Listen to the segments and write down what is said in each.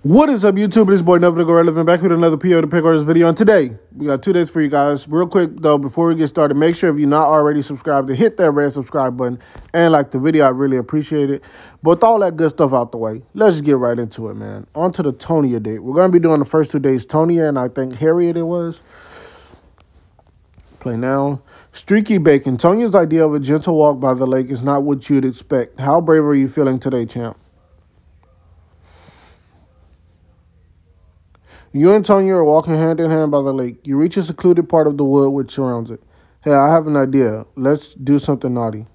What is up, YouTube? This boy Never to Go Relevant back with another PO to Pick Artist video. And today, we got 2 days for you guys. Real quick, though, before we get started, make sure if you're not already subscribed to hit that red subscribe button and like the video. I really appreciate it. But with all that good stuff out the way, let's just get right into it, man. On to the Tonia date. We're going to be doing the first 2 days Tonia and I think Harriet it was. Play now. Streaky Bacon. Tonia's idea of a gentle walk by the lake is not what you'd expect. How brave are you feeling today, champ? You and Tonia are walking hand in hand by the lake. You reach a secluded part of the wood which surrounds it. Hey, I have an idea. Let's do something naughty.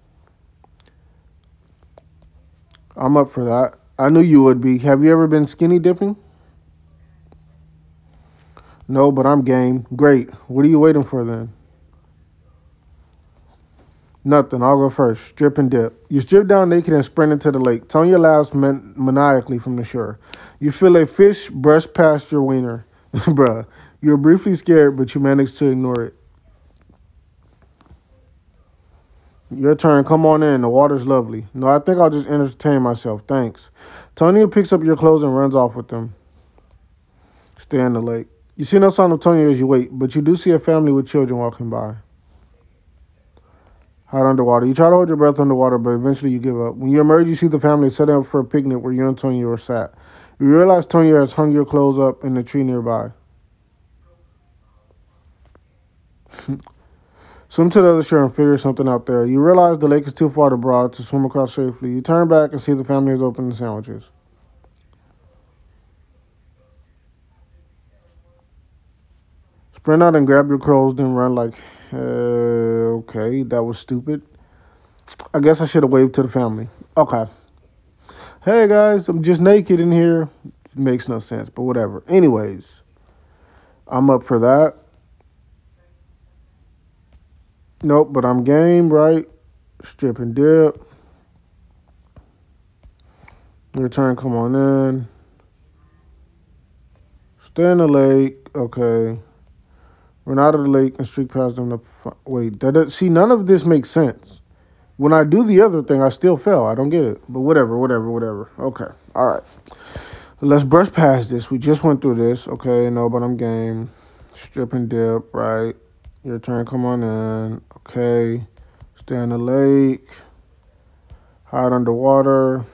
I'm up for that. I knew you would be. Have you ever been skinny dipping? No, but I'm game. Great. What are you waiting for then? Nothing. I'll go first. Strip and dip. You strip down naked and sprint into the lake. Tonia laughs maniacally from the shore. You feel a fish brush past your wiener. Bruh. You're briefly scared, but you manage to ignore it. Your turn. Come on in. The water's lovely. No, I think I'll just entertain myself. Thanks. Tonia picks up your clothes and runs off with them. Stay in the lake. You see no sign of Tonia as you wait, but you do see a family with children walking by. Hide underwater. You try to hold your breath underwater, but eventually you give up. When you emerge, you see the family setting up for a picnic where you and Tonia were sat. You realize Tonia has hung your clothes up in the tree nearby. Swim to the other shore and figure something out there. You realize the lake is too far to broad to swim across safely. You turn back and see the family has opened the sandwiches. Sprint out and grab your clothes, then run like, okay, that was stupid. I guess I should have waved to the family. Okay. Hey, guys, I'm just naked in here. It makes no sense, but whatever. Anyways, I'm up for that. Nope, but I'm game, right? Strip and dip. Your turn, come on in. Stay in the lake. Okay. Run out of the lake and streak past them. Wait, see, none of this makes sense. When I do the other thing, I still fail. I don't get it. But whatever. Okay. All right. Let's brush past this. We just went through this. Okay, no, but I'm game. Strip and dip, right? Your turn, come on in. Okay. Stay in the lake. Hide underwater.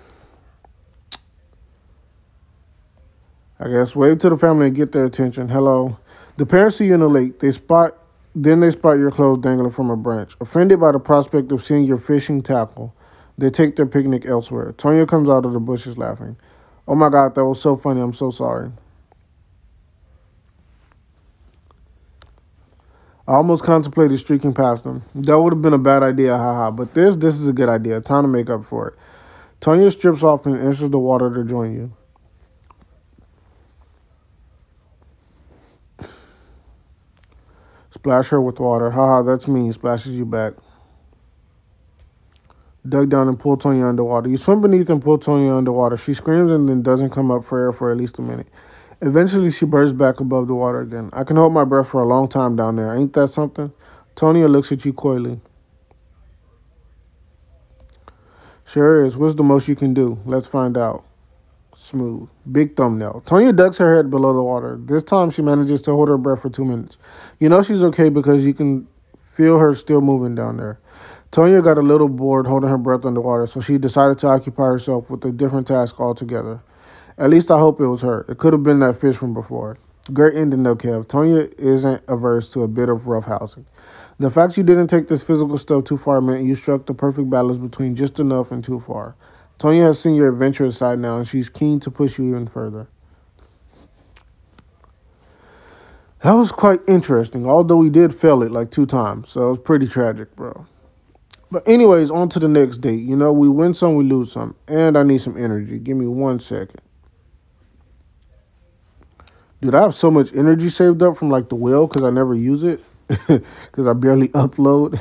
I guess wave to the family and get their attention. Hello. The parents see you in the lake. They spot your clothes dangling from a branch. Offended by the prospect of seeing your fishing tackle, they take their picnic elsewhere. Tonia comes out of the bushes laughing. Oh my God, that was so funny. I'm so sorry. I almost contemplated streaking past them. That would have been a bad idea, haha. But this is a good idea. Time to make up for it. Tonia strips off and enters the water to join you. Splash her with water. Haha, that's mean. Splashes you back. Dug down and pull Tonia underwater. You swim beneath and pull Tonia underwater. She screams and then doesn't come up for air for at least a minute. Eventually, she bursts back above the water again. I can hold my breath for a long time down there. Ain't that something? Tonia looks at you coyly. Sure is. What's the most you can do? Let's find out. Smooth. Big thumbnail. Tonia ducks her head below the water. This time she manages to hold her breath for 2 minutes. You know she's okay because you can feel her still moving down there. Tonia got a little bored holding her breath underwater, so she decided to occupy herself with a different task altogether. At least I hope it was her. It could have been that fish from before. Great ending though, Kev. Tonia isn't averse to a bit of roughhousing. The fact you didn't take this physical stuff too far meant you struck the perfect balance between just enough and too far. Tonia has seen your adventurous side now, and she's keen to push you even further. That was quite interesting, although we did fail it like 2 times, so it was pretty tragic, bro. But anyways, on to the next date. You know, we win some, we lose some, and I need some energy. Give me 1 second. Dude, I have so much energy saved up from like the whale because I never use it because I barely upload.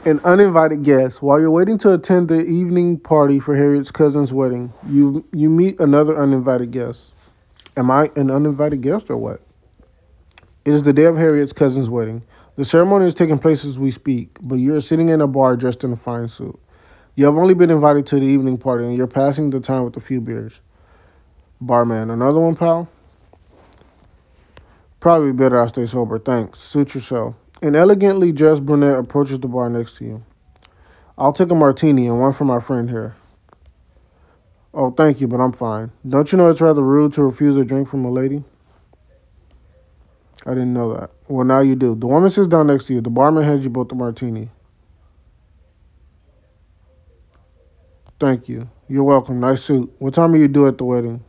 An uninvited guest. While you're waiting to attend the evening party for Harriet's cousin's wedding, you meet another uninvited guest. Am I an uninvited guest or what? It is the day of Harriet's cousin's wedding. The ceremony is taking place as we speak, but you're sitting in a bar dressed in a fine suit. You have only been invited to the evening party, and you're passing the time with a few beers. Barman, another one, pal? Probably better I stay sober, thanks. Suit yourself. An elegantly dressed brunette approaches the bar next to you. I'll take a martini and one for my friend here. Oh, thank you, but I'm fine. Don't you know it's rather rude to refuse a drink from a lady? I didn't know that. Well, now you do. The woman sits down next to you. The barman hands you both the martini. Thank you. You're welcome. Nice suit. What time are you due at the wedding?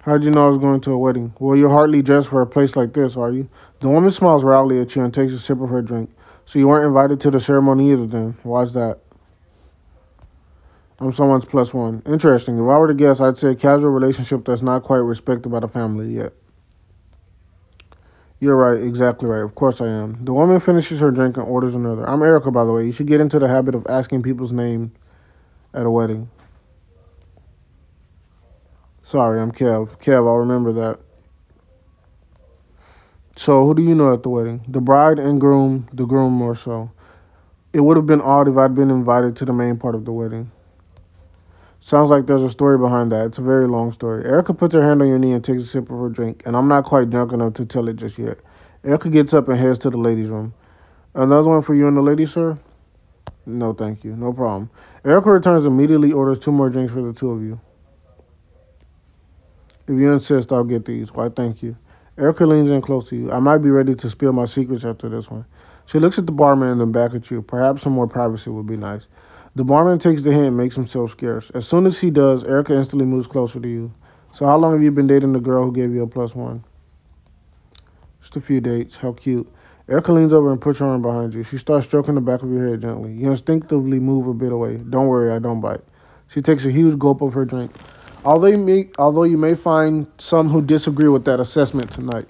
How'd you know I was going to a wedding? Well, you're hardly dressed for a place like this, are you? The woman smiles wryly at you and takes a sip of her drink. So you weren't invited to the ceremony either then. Why's that? I'm someone's plus one. Interesting. If I were to guess, I'd say a casual relationship that's not quite respected by the family yet. You're right, exactly right. Of course I am. The woman finishes her drink and orders another. I'm Erica, by the way. You should get into the habit of asking people's name at a wedding. Sorry, I'm Kev. Kev, I'll remember that. So, who do you know at the wedding? The bride and groom, the groom more so. It would have been odd if I'd been invited to the main part of the wedding. Sounds like there's a story behind that. It's a very long story. Erica puts her hand on your knee and takes a sip of her drink, and I'm not quite drunk enough to tell it just yet. Erica gets up and heads to the ladies' room. Another one for you and the ladies, sir? No, thank you. No problem. Erica returns immediately, orders two more drinks for the two of you. If you insist, I'll get these. Why, thank you. Erica leans in close to you. I might be ready to spill my secrets after this one. She looks at the barman and then back at you. Perhaps some more privacy would be nice. The barman takes the hint and makes himself scarce. As soon as he does, Erica instantly moves closer to you. So how long have you been dating the girl who gave you a plus one? Just a few dates. How cute. Erica leans over and puts her arm behind you. She starts stroking the back of your head gently. You instinctively move a bit away. Don't worry, I don't bite. She takes a huge gulp of her drink. Although you may find some who disagree with that assessment tonight.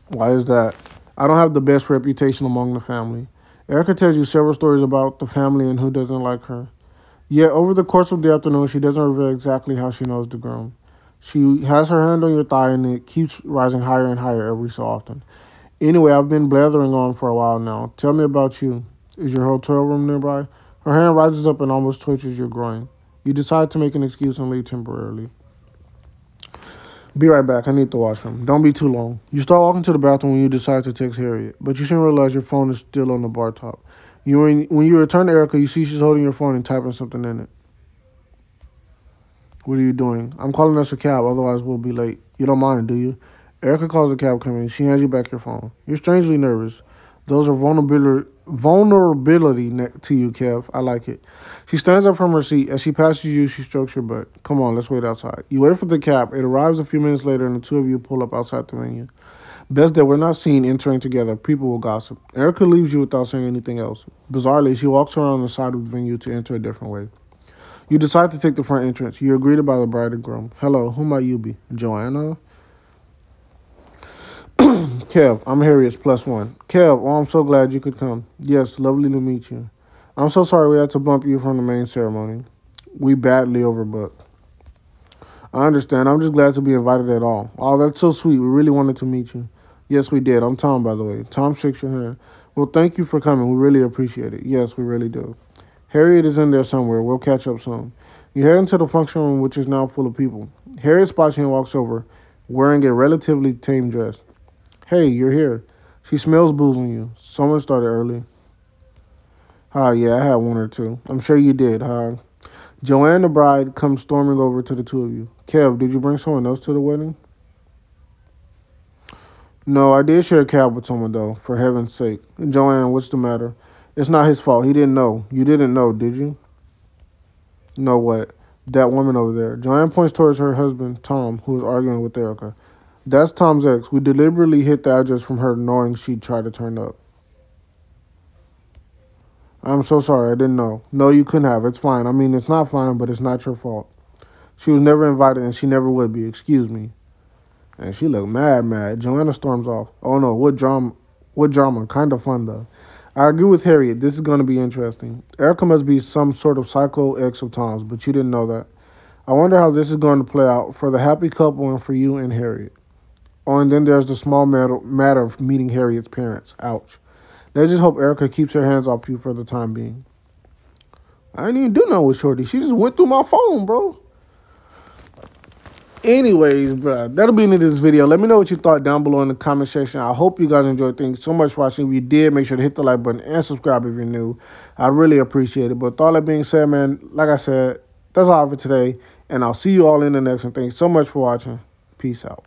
Why is that? I don't have the best reputation among the family. Erica tells you several stories about the family and who doesn't like her. Yet, over the course of the afternoon, she doesn't reveal exactly how she knows the groom. She has her hand on your thigh and it keeps rising higher and higher every so often. Anyway, I've been blathering on for a while now. Tell me about you. Is your hotel room nearby? Her hand rises up and almost touches your groin. You decide to make an excuse and leave temporarily. Be right back. I need the washroom. Don't be too long. You start walking to the bathroom when you decide to text Harriet, but you soon realize your phone is still on the bar top. When you return to Erica, you see she's holding your phone and typing something in it. What are you doing? I'm calling us a cab, otherwise we'll be late. You don't mind, do you? Erica calls the cab coming. She hands you back your phone. You're strangely nervous. Those are vulnerability to you, Kev. I like it. She stands up from her seat. As she passes you, she strokes your butt. Come on, let's wait outside. You wait for the cab. It arrives a few minutes later, and the two of you pull up outside the venue. Best that we're not seen entering together. People will gossip. Erica leaves you without saying anything else. Bizarrely, she walks around the side of the venue to enter a different way. You decide to take the front entrance. You're greeted by the bride and groom. Hello, who might you be? Joanna? Kev, I'm Harriet's plus one. Kev, oh, I'm so glad you could come. Yes, lovely to meet you. I'm so sorry we had to bump you from the main ceremony. We badly overbooked. I understand. I'm just glad to be invited at all. Oh, that's so sweet. We really wanted to meet you. Yes, we did. I'm Tom, by the way. Tom shakes your hand. Well, thank you for coming. We really appreciate it. Yes, we really do. Harriet is in there somewhere. We'll catch up soon. You head into the function room, which is now full of people. Harriet spots you and walks over, wearing a relatively tame dress. Hey, you're here. She smells booze on you. Someone started early. Hi, yeah, I had one or two. I'm sure you did, huh? Joanne, the bride, comes storming over to the two of you. Kev, did you bring someone else to the wedding? No, I did share a cab with someone, though, for heaven's sake. Joanne, what's the matter? It's not his fault. He didn't know. You didn't know, did you? Know what? That woman over there. Joanne points towards her husband, Tom, who is arguing with Erica. That's Tom's ex. We deliberately hid the address from her knowing she'd try to turn up. I'm so sorry. I didn't know. No, you couldn't have. It's fine. I mean, it's not fine, but it's not your fault. She was never invited and she never would be. Excuse me. And she looked mad. Joanna storms off. Oh no, what drama? What drama? Kind of fun though. I agree with Harriet. This is going to be interesting. Erica must be some sort of psycho ex of Tom's, but you didn't know that. I wonder how this is going to play out for the happy couple and for you and Harriet. Oh, and then there's the small matter of meeting Harriet's parents. Ouch. Let's just hope Erica keeps her hands off you for the time being. I didn't even do nothing with Shorty. She just went through my phone, bro. Anyways, bro, that'll be the end of this video. Let me know what you thought down below in the comment section. I hope you guys enjoyed. Thank you so much for watching. If you did, make sure to hit the like button and subscribe if you're new. I really appreciate it. But with all that being said, man, like I said, that's all for today. And I'll see you all in the next one. Thanks so much for watching. Peace out.